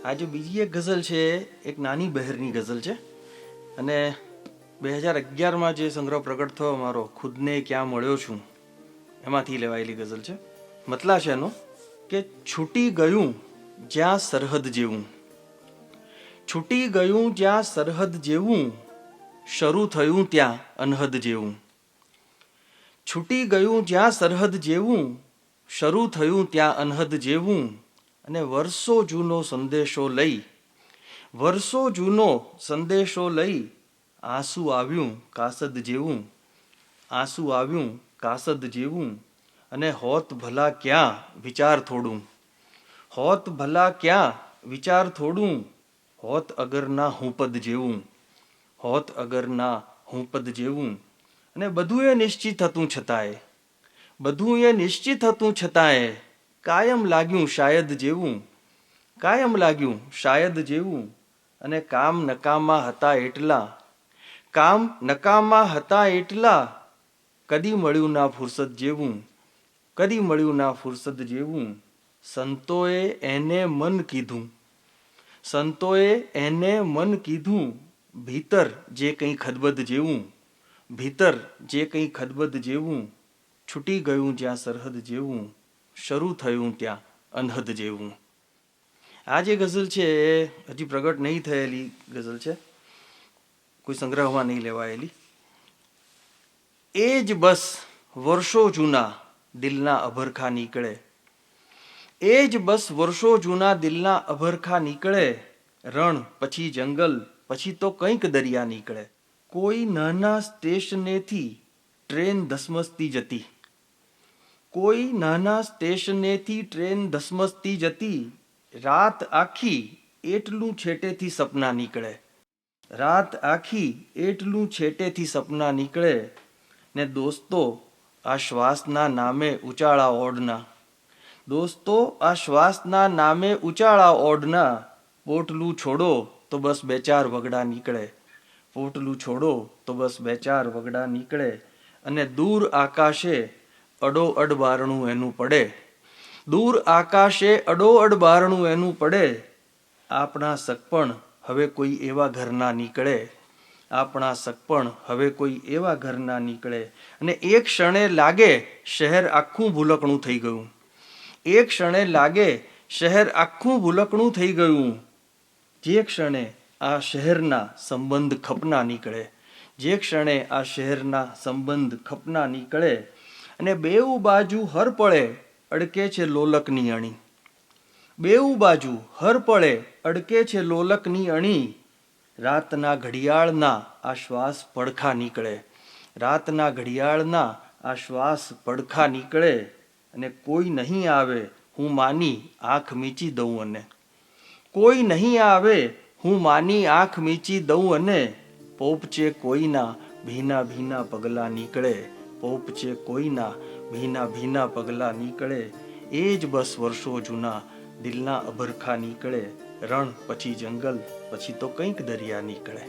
આજે બીજી એક ગઝલ છે, એક નાની બહેરની ગઝલ છે અને 2011માં જે સંગ્રહ પ્રગટ થયો મારો ખુદને ક્યાં મળ્યો છું એમાંથી લેવાયેલી ગઝલ છે. મતલા છે એનો કે છૂટી ગયું જ્યાં સરહદ જેવું, છૂટી ગયું જ્યાં સરહદ જેવું, શરૂ થયું ત્યાં અનહદ જેવું. છૂટી ગયું જ્યાં સરહદ જેવું, શરૂ થયું ત્યાં અનહદ જેવું. અને વર્ષો જૂનો સંદેશો લઈ, વર્ષો જૂનો સંદેશો લઈ, આંસુ આવ્યું કાસદ જેવું, આંસુ આવ્યું કાસદ જેવું. અને હોત ભલા ક્યાં વિચાર થોડું, હોત ભલા ક્યાં વિચાર થોડું, હોત અગરના હું પદ જેવું, હોત અગરના હું પદ જેવું. અને બધું એ નિશ્ચિત હતું છતાંય, બધું એ નિશ્ચિત હતું છતાંય, કાયમ લાગ્યું શાયદ જેવું, કાયમ લાગ્યું શાયદ જેવું. અને કામ નકામા હતા એટલા, કામ નકામા હતા એટલા, કદી મળ્યું ના ફુરસદ જેવું, કદી મળ્યું ના ફુરસદ જેવું. સંતોએ એને મન કીધું, સંતોએ એને મન કીધું, ભીતર જે કંઈ ખદબદ જેવું, ભીતર જે કંઈ ખદબદ જેવું. છૂટી ગયું જ્યાં સરહદ જેવું, શરૂ થયું ત્યાં અનહદ જેવું. આ જે ગઝલ છે એ હજી પ્રગટ નહીં થયેલી ગઝલ છે, કોઈ સંગ્રહમાં નહીં લેવાયેલી. એ જ બસ વર્ષો જૂના દિલના અભરખા નીકળે, એ જ બસ વર્ષો જૂના દિલના અભરખા નીકળે. રણ પછી જંગલ પછી તો કંઈક દરિયા નીકળે. કોઈ નાના સ્ટેશનેથી ટ્રેન ધસમસતી જતી, કોઈ નાના સ્ટેશનેથી ટ્રેન ધસમસતી જતી. રાત આખી એટલું છેટેથી સપના નીકળે, રાત આખી એટલું છેટેથી સપના નીકળે. ને દોસ્તો આ શ્વાસના નામે ઉચાળા ઓઢના, દોસ્તો આ શ્વાસના નામે ઉચાળા ઓઢના. પોટલું છોડો તો બસ બે ચાર વગડા નીકળે, પોટલું છોડો તો બસ બે ચાર વગડા નીકળે. અને દૂર આકાશે અડોઅડ બારણું એનું પડે, દૂર આકાશે અડોઅડ બારણું એનું પડે. આપણા સગપણ હવે કોઈ એવા ઘરના નીકળે, આપણા સગપણ હવે કોઈ એવા ઘરના નીકળે. અને એક ક્ષણે લાગે શહેર આખું ભૂલકણું થઈ ગયું, એક ક્ષણે લાગે શહેર આખું ભૂલકણું થઈ ગયું. જે ક્ષણે આ શહેરના સંબંધ ખપના નીકળે, જે ક્ષણે આ શહેરના સંબંધ ખપના નીકળે. અને બેઉ બાજુ હર પળે અડકે છે લોલકની અણી, બેઉ બાજુ હર પળે અડકે છે લોલકની અણી. રાતના ઘડિયાળના આ શ્વાસ પડખા નીકળે, રાતના ઘડિયાળના આ શ્વાસ પડખા નીકળે. અને કોઈ નહીં આવે હું માની આંખ મીચી દઉં અને, કોઈ નહીં આવે હું માની આંખ મીચી દઉં અને. પોપચે કોઈના ભીના ભીના પગલાં નીકળે, પોપચે કોઈના ભીના ભીના પગલાં નીકળે. એ જ બસ વર્ષો જૂના દિલના અભરખા નીકળે. રણ પછી જંગલ પછી તો કંઈક દરિયા નીકળે.